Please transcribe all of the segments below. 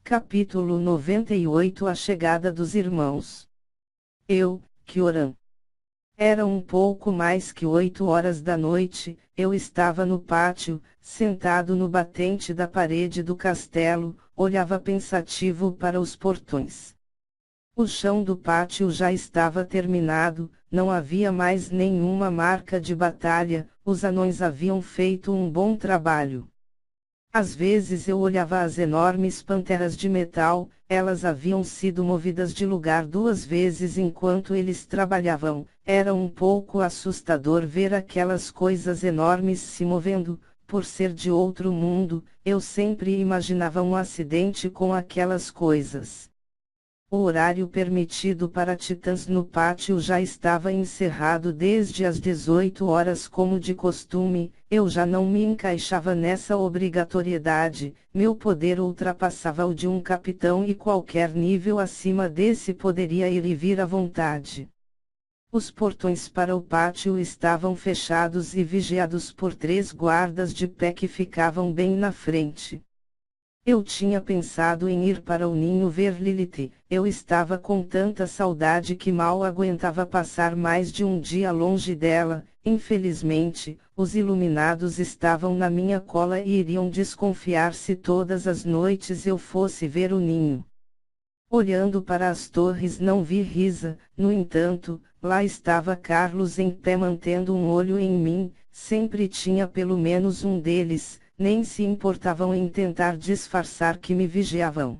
Capítulo 98. A chegada dos irmãos. Kyoran. Era um pouco mais que 8 horas da noite, eu estava no pátio, sentado no batente da parede do castelo, olhava pensativo para os portões. O chão do pátio já estava terminado, não havia mais nenhuma marca de batalha, os anões haviam feito um bom trabalho. Às vezes eu olhava as enormes panteras de metal, elas haviam sido movidas de lugar 2 vezes enquanto eles trabalhavam. Era um pouco assustador ver aquelas coisas enormes se movendo. Por ser de outro mundo, eu sempre imaginava um acidente com aquelas coisas. O horário permitido para titãs no pátio já estava encerrado desde as 18 horas como de costume. Eu já não me encaixava nessa obrigatoriedade, meu poder ultrapassava o de um capitão e qualquer nível acima desse poderia ir e vir à vontade. Os portões para o pátio estavam fechados e vigiados por 3 guardas de pé que ficavam bem na frente. Eu tinha pensado em ir para o ninho ver Lilith. Eu estava com tanta saudade que mal aguentava passar mais de um dia longe dela. Infelizmente, os iluminados estavam na minha cola e iriam desconfiar se todas as noites eu fosse ver o ninho. Olhando para as torres não vi Risa, no entanto, lá estava Carlos em pé mantendo um olho em mim, sempre tinha pelo menos um deles. Nem se importavam em tentar disfarçar que me vigiavam.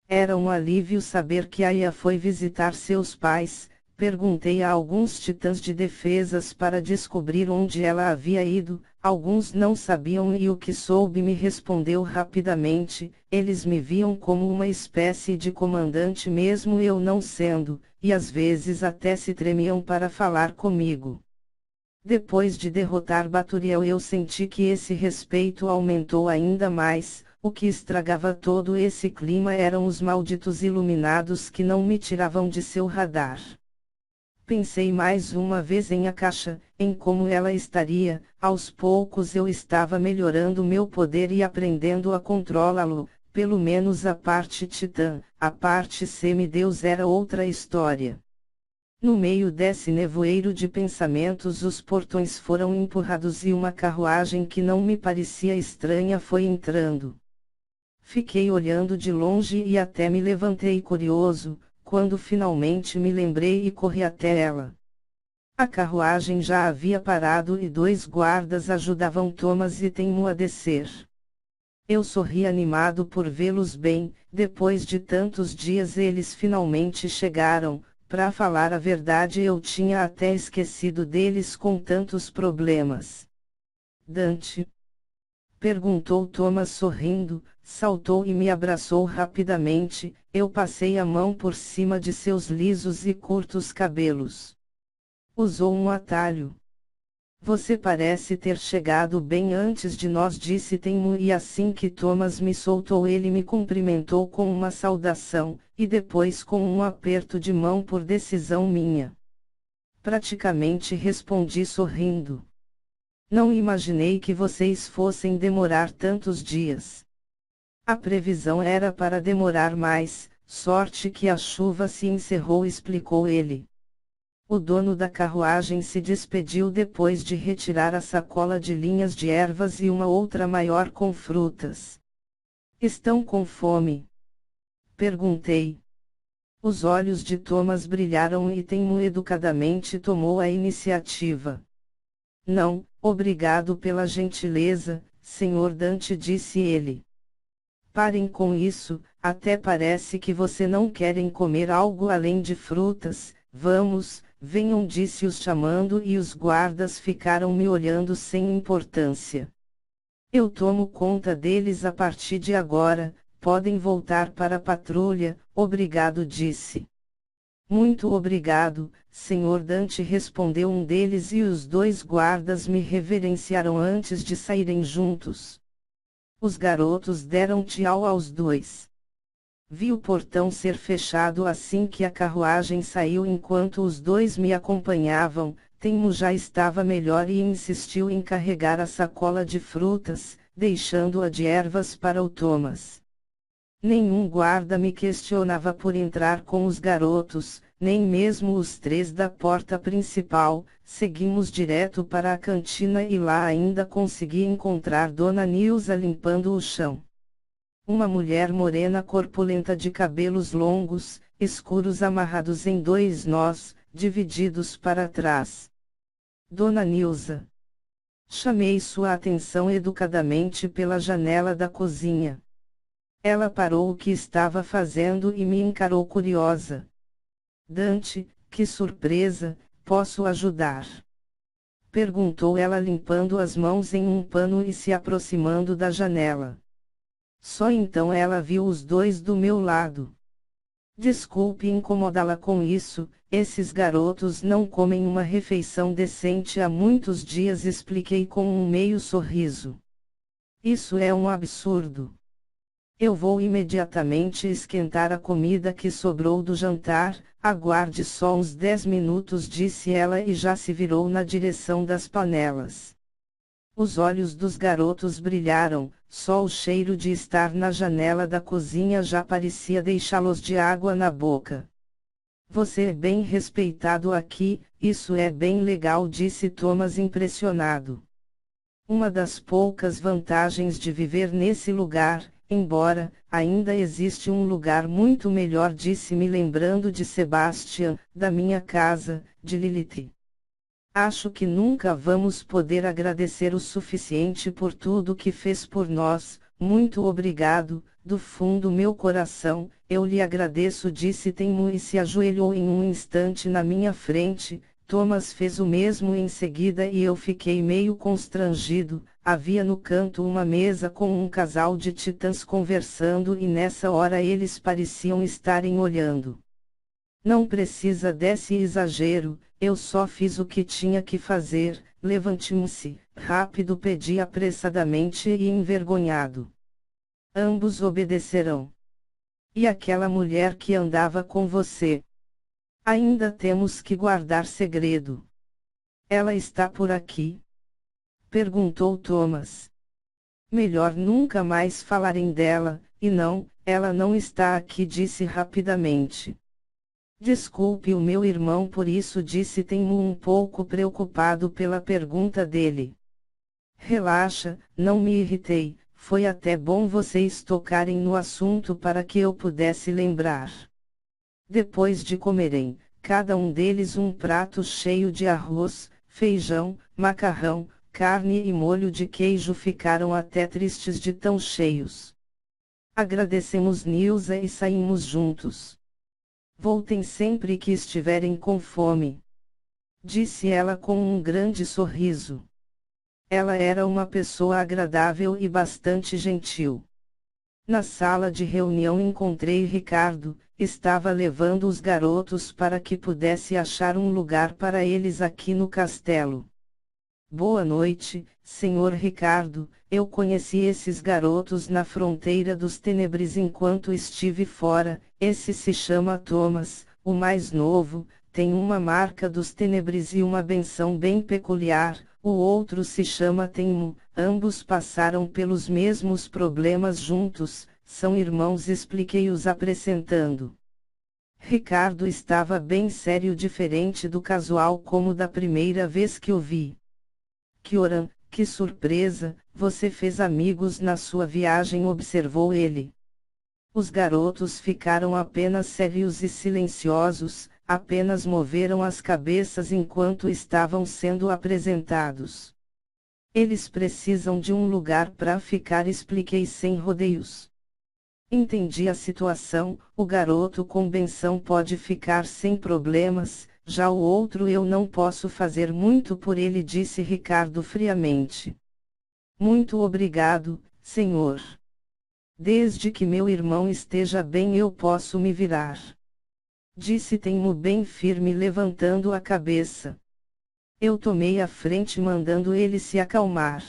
Era um alívio saber que Aya foi visitar seus pais. Perguntei a alguns titãs de defesas para descobrir onde ela havia ido. Alguns não sabiam e o que soube me respondeu rapidamente. Eles me viam como uma espécie de comandante mesmo eu não sendo, e às vezes até se tremiam para falar comigo. Depois de derrotar Baturiel eu senti que esse respeito aumentou ainda mais. O que estragava todo esse clima eram os malditos iluminados que não me tiravam de seu radar. Pensei mais uma vez em Akasha, em como ela estaria. Aos poucos eu estava melhorando meu poder e aprendendo a controlá-lo, pelo menos a parte titã. A parte semideus era outra história. No meio desse nevoeiro de pensamentos os portões foram empurrados e uma carruagem que não me parecia estranha foi entrando. Fiquei olhando de longe e até me levantei curioso, quando finalmente me lembrei e corri até ela. A carruagem já havia parado e 2 guardas ajudavam Thomas e Tenmu a descer. Eu sorri animado por vê-los bem. Depois de tantos dias eles finalmente chegaram. Para falar a verdade eu tinha até esquecido deles com tantos problemas. Dante? Perguntou Thomas sorrindo, saltou e me abraçou rapidamente. Eu passei a mão por cima de seus lisos e curtos cabelos. Usou um atalho. Você parece ter chegado bem antes de nós, disse Tenmu, e assim que Thomas me soltou ele me cumprimentou com uma saudação, e depois com um aperto de mão por decisão minha. Praticamente respondi sorrindo. Não imaginei que vocês fossem demorar tantos dias. A previsão era para demorar mais, sorte que a chuva se encerrou, explicou ele. O dono da carruagem se despediu depois de retirar a sacola de linhas de ervas e uma outra maior com frutas. Estão com fome? Perguntei. Os olhos de Thomas brilharam e Tenmu educadamente tomou a iniciativa. Não, obrigado pela gentileza, Sr. Dante, disse ele. Parem com isso, até parece que você não querem comer algo além de frutas. Vamos, venham, disse-os chamando e os guardas ficaram me olhando sem importância. Eu tomo conta deles a partir de agora, podem voltar para a patrulha, obrigado, disse. Muito obrigado, Sr. Dante, respondeu um deles e os 2 guardas me reverenciaram antes de saírem juntos. Os garotos deram tchau aos 2. Vi o portão ser fechado assim que a carruagem saiu enquanto os 2 me acompanhavam. Tenmu já estava melhor e insistiu em carregar a sacola de frutas, deixando-a de ervas para o Thomas. Nenhum guarda me questionava por entrar com os garotos, nem mesmo os três da porta principal. Seguimos direto para a cantina e lá ainda consegui encontrar Dona Nilza limpando o chão. Uma mulher morena corpulenta de cabelos longos, escuros amarrados em dois nós, divididos para trás. Dona Nilza. Chamei sua atenção educadamente pela janela da cozinha. Ela parou o que estava fazendo e me encarou curiosa. Dante, que surpresa, posso ajudar? Perguntou ela limpando as mãos em um pano e se aproximando da janela. Só então ela viu os dois do meu lado. Desculpe incomodá-la com isso, esses garotos não comem uma refeição decente há muitos dias, expliquei com um meio sorriso. Isso é um absurdo. Eu vou imediatamente esquentar a comida que sobrou do jantar, aguarde só uns 10 minutos, disse ela e já se virou na direção das panelas. Os olhos dos garotos brilharam, só o cheiro de estar na janela da cozinha já parecia deixá-los de água na boca. Você é bem respeitado aqui, isso é bem legal, disse Thomas impressionado. Uma das poucas vantagens de viver nesse lugar, embora ainda existe um lugar muito melhor, disse-me lembrando de Sebastian, da minha casa, de Lilith. Acho que nunca vamos poder agradecer o suficiente por tudo que fez por nós. Muito obrigado, do fundo do meu coração, eu lhe agradeço, disse Tenmu e se ajoelhou em um instante na minha frente. Thomas fez o mesmo em seguida e eu fiquei meio constrangido. Havia no canto uma mesa com um casal de titãs conversando e nessa hora eles pareciam estarem olhando. Não precisa desse exagero, eu só fiz o que tinha que fazer. Levante-se, rápido, pedi apressadamente e envergonhado. Ambos obedecerão. E aquela mulher que andava com você? Ainda temos que guardar segredo. Ela está por aqui? Perguntou Thomas. Melhor nunca mais falarem dela, e não, ela não está aqui, disse rapidamente. Desculpe o meu irmão por isso, disse Tenmu um pouco preocupado pela pergunta dele. Relaxa, não me irritei, foi até bom vocês tocarem no assunto para que eu pudesse lembrar. Depois de comerem, cada um deles um prato cheio de arroz, feijão, macarrão, carne e molho de queijo, ficaram até tristes de tão cheios. Agradecemos Nilza e saímos juntos. Voltem sempre que estiverem com fome, disse ela com um grande sorriso. Ela era uma pessoa agradável e bastante gentil. Na sala de reunião encontrei Ricardo, estava levando os garotos para que pudesse achar um lugar para eles aqui no castelo. Boa noite, senhor Ricardo, eu conheci esses garotos na fronteira dos Tenebres enquanto estive fora. Esse se chama Thomas, o mais novo, tem uma marca dos Tenebres e uma benção bem peculiar. O outro se chama Tenmu, ambos passaram pelos mesmos problemas juntos, são irmãos, expliquei-os apresentando. Ricardo estava bem sério, diferente do casual como da primeira vez que o vi. Kyoran, que surpresa, você fez amigos na sua viagem, observou ele. Os garotos ficaram apenas sérios e silenciosos, apenas moveram as cabeças enquanto estavam sendo apresentados. Eles precisam de um lugar para ficar, expliquei sem rodeios. Entendi a situação, o garoto com benção pode ficar sem problemas, já o outro eu não posso fazer muito por ele, disse Ricardo friamente. Muito obrigado, senhor. Desde que meu irmão esteja bem eu posso me virar, disse Tenmu bem firme, levantando a cabeça. Eu tomei a frente mandando ele se acalmar.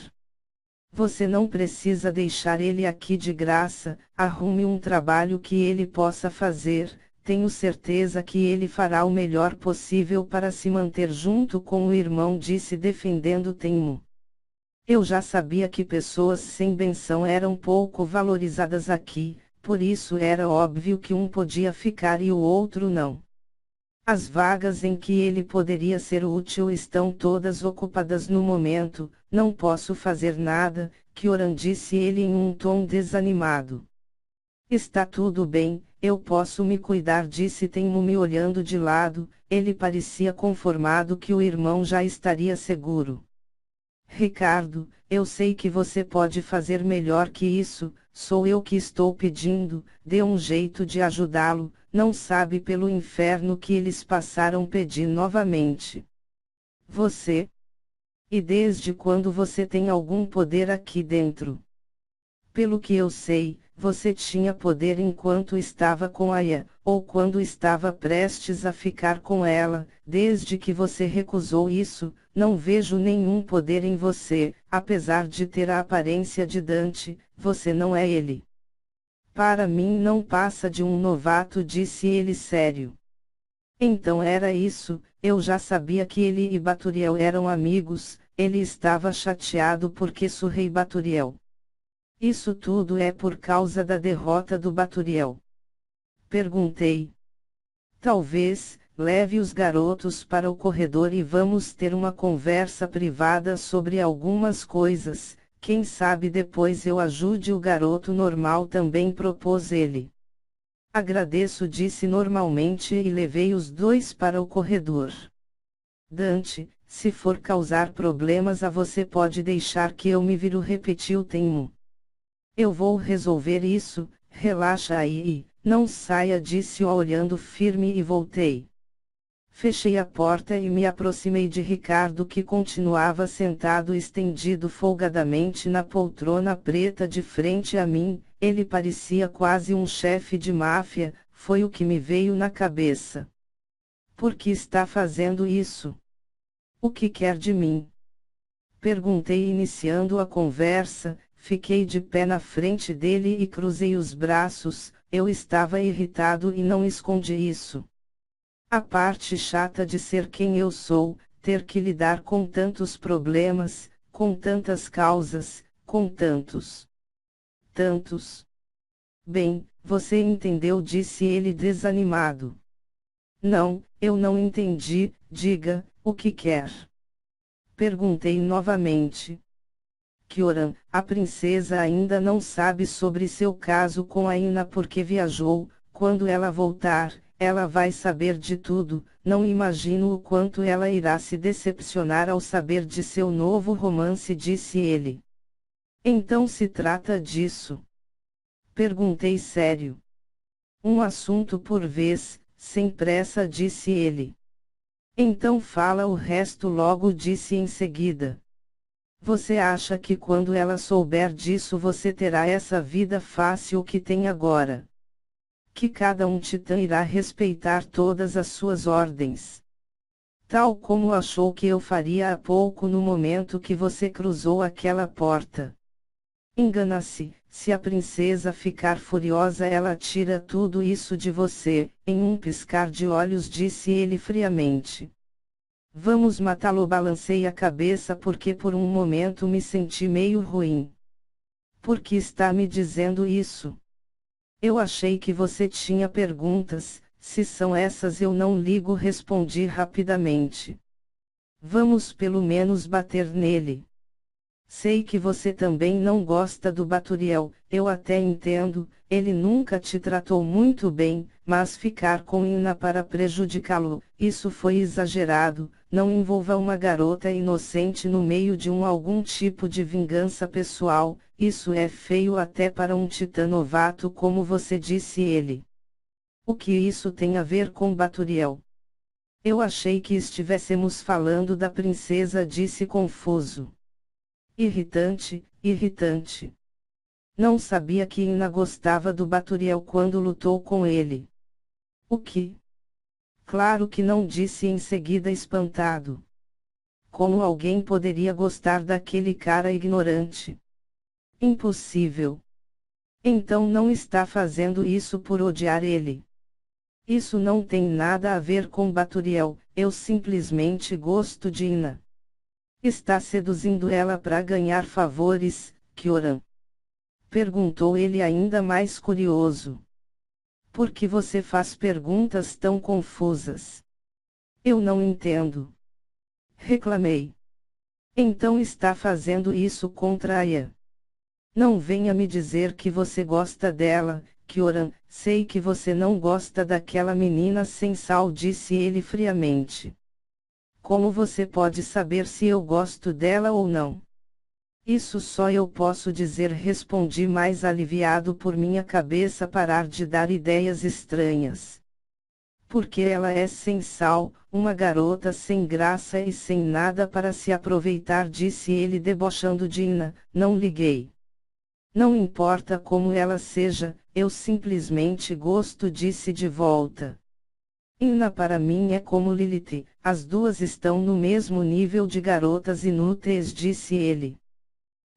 Você não precisa deixar ele aqui de graça, arrume um trabalho que ele possa fazer, tenho certeza que ele fará o melhor possível para se manter junto com o irmão, disse defendendo Tenmu. Eu já sabia que pessoas sem benção eram pouco valorizadas aqui, por isso era óbvio que um podia ficar e o outro não. As vagas em que ele poderia ser útil estão todas ocupadas no momento, não posso fazer nada, Kyoran disse ele em um tom desanimado. Está tudo bem, eu posso me cuidar, disse Tenmu me olhando de lado, ele parecia conformado que o irmão já estaria seguro. Ricardo, eu sei que você pode fazer melhor que isso, sou eu que estou pedindo, dê um jeito de ajudá-lo, não sabe pelo inferno que eles passaram, pedi novamente. Você? E desde quando você tem algum poder aqui dentro? Pelo que eu sei, você tinha poder enquanto estava com Aya, ou quando estava prestes a ficar com ela, desde que você recusou isso, não vejo nenhum poder em você, apesar de ter a aparência de Dante, você não é ele. Para mim não passa de um novato, disse ele sério. Então era isso, eu já sabia que ele e Baturiel eram amigos, ele estava chateado porque surrei Baturiel. Isso tudo é por causa da derrota do Baturiel? Perguntei. Talvez, leve os garotos para o corredor e vamos ter uma conversa privada sobre algumas coisas, quem sabe depois eu ajude o garoto normal também, propôs ele. Agradeço, disse normalmente e levei os dois para o corredor. Dante, se for causar problemas a você pode deixar que eu me viro, repetiu Tenmu. Eu vou resolver isso, relaxa aí, não saia, disse-o olhando firme e voltei. Fechei a porta e me aproximei de Ricardo, que continuava sentado estendido folgadamente na poltrona preta de frente a mim, ele parecia quase um chefe de máfia, foi o que me veio na cabeça. Por que está fazendo isso? O que quer de mim? Perguntei iniciando a conversa, fiquei de pé na frente dele e cruzei os braços, eu estava irritado e não escondi isso. A parte chata de ser quem eu sou, ter que lidar com tantos problemas, com tantas causas, com tantos. Bem, você entendeu, disse ele desanimado. Não, eu não entendi, diga, o que quer? Perguntei novamente. Kyoran, a princesa ainda não sabe sobre seu caso com a Ina porque viajou, quando ela voltar, ela vai saber de tudo, não imagino o quanto ela irá se decepcionar ao saber de seu novo romance, disse ele. Então se trata disso? Perguntei sério. Um assunto por vez, sem pressa, disse ele. Então fala o resto logo, disse em seguida. Você acha que quando ela souber disso você terá essa vida fácil que tem agora? Que cada um titã irá respeitar todas as suas ordens? Tal como achou que eu faria há pouco no momento que você cruzou aquela porta. Engana-se, se a princesa ficar furiosa ela tira tudo isso de você, em um piscar de olhos, disse ele friamente. Vamos matá-lo, balancei a cabeça porque por um momento me senti meio ruim. Por que está me dizendo isso? Eu achei que você tinha perguntas, se são essas eu não ligo, respondi rapidamente. Vamos pelo menos bater nele. Sei que você também não gosta do Baturiel, eu até entendo, ele nunca te tratou muito bem, mas ficar com Ina para prejudicá-lo, isso foi exagerado, não envolva uma garota inocente no meio de algum tipo de vingança pessoal, isso é feio até para um titã novato como você, disse ele. O que isso tem a ver com Baturiel? Eu achei que estivéssemos falando da princesa, disse confuso. Irritante, irritante. Não sabia que Ina gostava do Baturiel quando lutou com ele. O que? Claro que não, disse em seguida espantado. Como alguém poderia gostar daquele cara ignorante? Impossível. Então não está fazendo isso por odiar ele. Isso não tem nada a ver com Baturiel, eu simplesmente gosto de Ina. Está seduzindo ela para ganhar favores, Kyoran. Perguntou ele ainda mais curioso. Por que você faz perguntas tão confusas? Eu não entendo. Reclamei. Então está fazendo isso contra Aya. Não venha me dizer que você gosta dela, Kyoran. Sei que você não gosta daquela menina sem sal, disse ele friamente. Como você pode saber se eu gosto dela ou não? Isso só eu posso dizer, respondi mais aliviado por minha cabeça parar de dar ideias estranhas. Porque ela é sem sal, uma garota sem graça e sem nada para se aproveitar, disse ele debochando de Ina. Não liguei. Não importa como ela seja, eu simplesmente gosto, disse de volta. Ina para mim é como Lilith, as duas estão no mesmo nível de garotas inúteis, disse ele.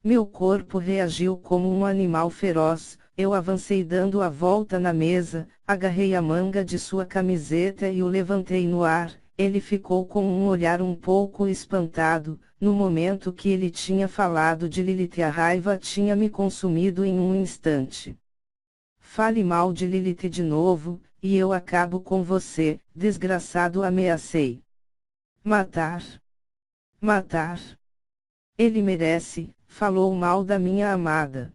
Meu corpo reagiu como um animal feroz. Eu avancei dando a volta na mesa, agarrei a manga de sua camiseta e o levantei no ar. Ele ficou com um olhar um pouco espantado. No momento que ele tinha falado de Lilith, a raiva tinha me consumido em um instante. Fale mal de Lilith de novo, e eu acabo com você, desgraçado, ameacei. Matar. Matar. Ele merece. Falou mal da minha amada.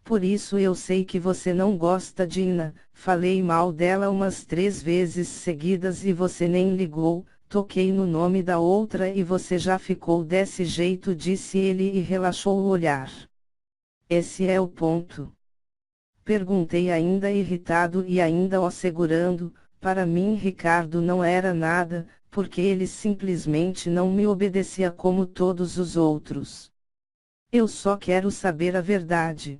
Por isso eu sei que você não gosta de Ina. Falei mal dela umas 3 vezes seguidas e você nem ligou. Toquei no nome da outra e você já ficou desse jeito, disse ele e relaxou o olhar. Esse é o ponto. Perguntei ainda irritado e ainda o segurando. Para mim Ricardo não era nada, porque ele simplesmente não me obedecia como todos os outros. Eu só quero saber a verdade.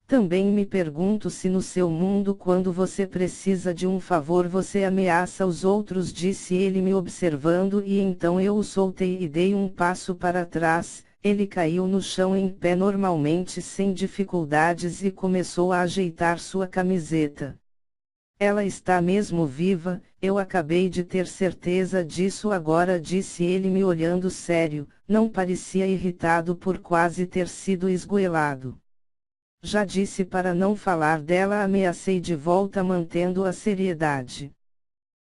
Também me pergunto se no seu mundo, quando você precisa de um favor, você ameaça os outros, disse ele me observando, e então eu o soltei e dei um passo para trás. Ele caiu no chão em pé normalmente sem dificuldades e começou a ajeitar sua camiseta. Ela está mesmo viva, eu acabei de ter certeza disso agora, disse ele me olhando sério. Não parecia irritado por quase ter sido esgoelado. Já disse para não falar dela, ameacei de volta mantendo a seriedade.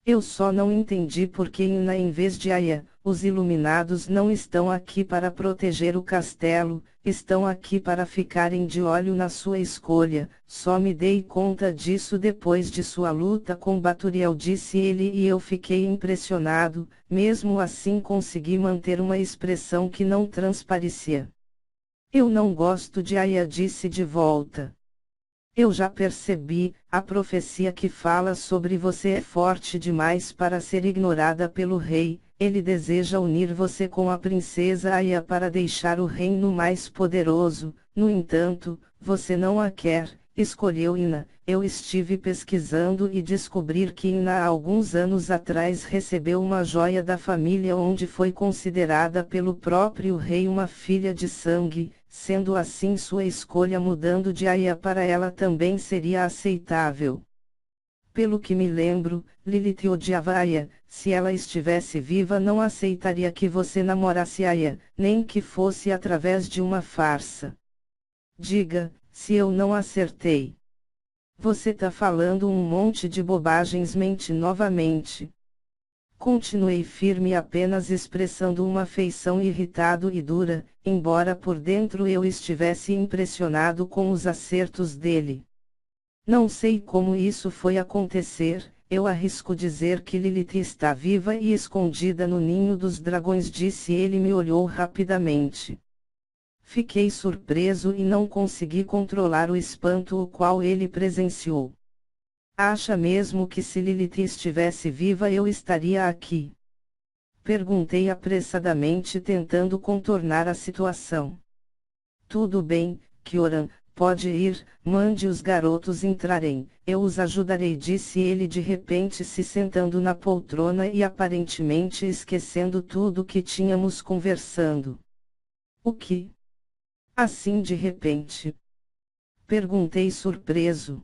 Eu só não entendi por que Ina em vez de Aya. Os iluminados não estão aqui para proteger o castelo, estão aqui para ficarem de olho na sua escolha. Só me dei conta disso depois de sua luta com Baturiel, disse ele, e eu fiquei impressionado. Mesmo assim consegui manter uma expressão que não transparecia. Eu não gosto de Aya, disse de volta. Eu já percebi, a profecia que fala sobre você é forte demais para ser ignorada pelo rei. Ele deseja unir você com a princesa Aya para deixar o reino mais poderoso. No entanto, você não a quer. Escolheu Ina. Eu estive pesquisando e descobri que Ina há alguns anos atrás recebeu uma joia da família onde foi considerada pelo próprio rei uma filha de sangue. Sendo assim, sua escolha mudando de Aya para ela também seria aceitável. Pelo que me lembro, Lilith odiava Aya. Se ela estivesse viva não aceitaria que você namorasse Aya, nem que fosse através de uma farsa. Diga, se eu não acertei. Você tá falando um monte de bobagens, mente novamente. Continuei firme, apenas expressando uma feição irritado e dura, embora por dentro eu estivesse impressionado com os acertos dele. Não sei como isso foi acontecer. Eu arrisco dizer que Lilith está viva e escondida no ninho dos dragões, disse ele. Me olhou rapidamente. Fiquei surpreso e não consegui controlar o espanto o qual ele presenciou. Acha mesmo que se Lilith estivesse viva eu estaria aqui? Perguntei apressadamente, tentando contornar a situação. Tudo bem, Kyoran, pode ir, mande os garotos entrarem, eu os ajudarei, disse ele de repente, se sentando na poltrona e aparentemente esquecendo tudo que tínhamos conversando. O que? Assim de repente? Perguntei surpreso.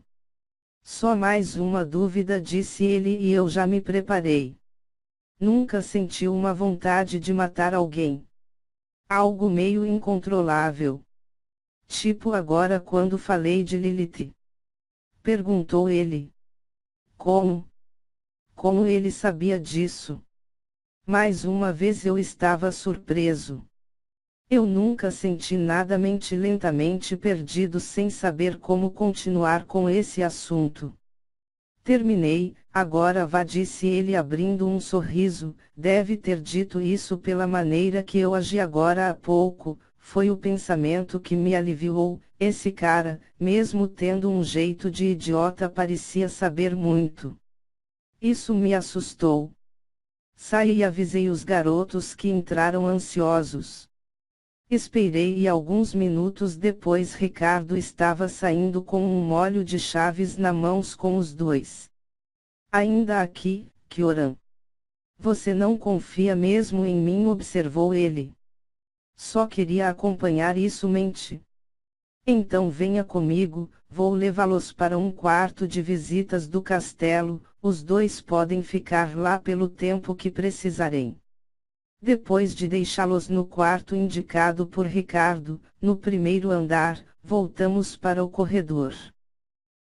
Só mais uma dúvida, disse ele, e eu já me preparei. Nunca senti uma vontade de matar alguém. Algo meio incontrolável. Tipo agora quando falei de Lilith? Perguntou ele. Como? Como ele sabia disso? Mais uma vez eu estava surpreso. Eu nunca senti nada, mente lentamente perdido sem saber como continuar com esse assunto. Terminei, agora vá, disse ele abrindo um sorriso. Deve ter dito isso pela maneira que eu agi agora há pouco. Foi o pensamento que me aliviou. Esse cara, mesmo tendo um jeito de idiota, parecia saber muito. Isso me assustou. Saí e avisei os garotos, que entraram ansiosos. Esperei e alguns minutos depois Ricardo estava saindo com um molho de chaves na mãos com os dois. Ainda aqui, Kioran. Você não confia mesmo em mim, observou ele. Só queria acompanhar, isso mente. Então venha comigo, vou levá-los para um quarto de visitas do castelo, os dois podem ficar lá pelo tempo que precisarem. Depois de deixá-los no quarto indicado por Ricardo, no primeiro andar, voltamos para o corredor.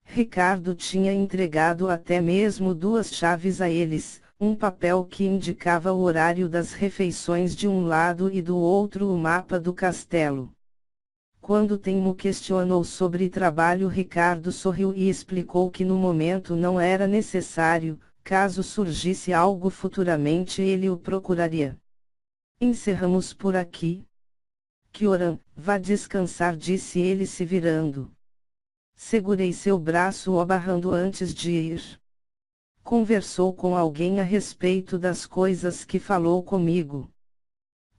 Ricardo tinha entregado até mesmo 2 chaves a eles, um papel que indicava o horário das refeições de um lado e do outro o mapa do castelo. Quando Tenmo questionou sobre trabalho, Ricardo sorriu e explicou que no momento não era necessário, caso surgisse algo futuramente ele o procuraria. Encerramos por aqui. Kioran, vá descansar, disse ele se virando. Segurei seu braço obarrando antes de ir. Conversou com alguém a respeito das coisas que falou comigo?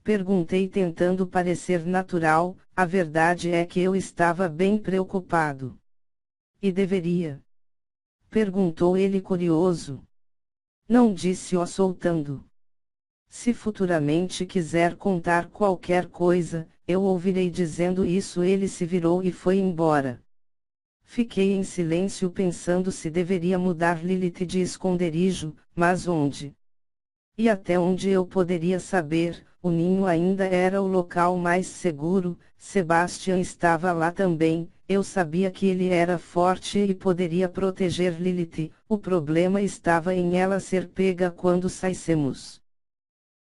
Perguntei tentando parecer natural. A verdade é que eu estava bem preocupado. E deveria? Perguntou ele curioso. Não, disse o soltando. Se futuramente quiser contar qualquer coisa, eu ouvirei dizendo isso. Ele se virou e foi embora. Fiquei em silêncio pensando se deveria mudar Lilith de esconderijo, mas onde? E até onde eu poderia saber? O ninho ainda era o local mais seguro. Sebastian estava lá também. Eu sabia que ele era forte e poderia proteger Lilith. O problema estava em ela ser pega quando saíssemos.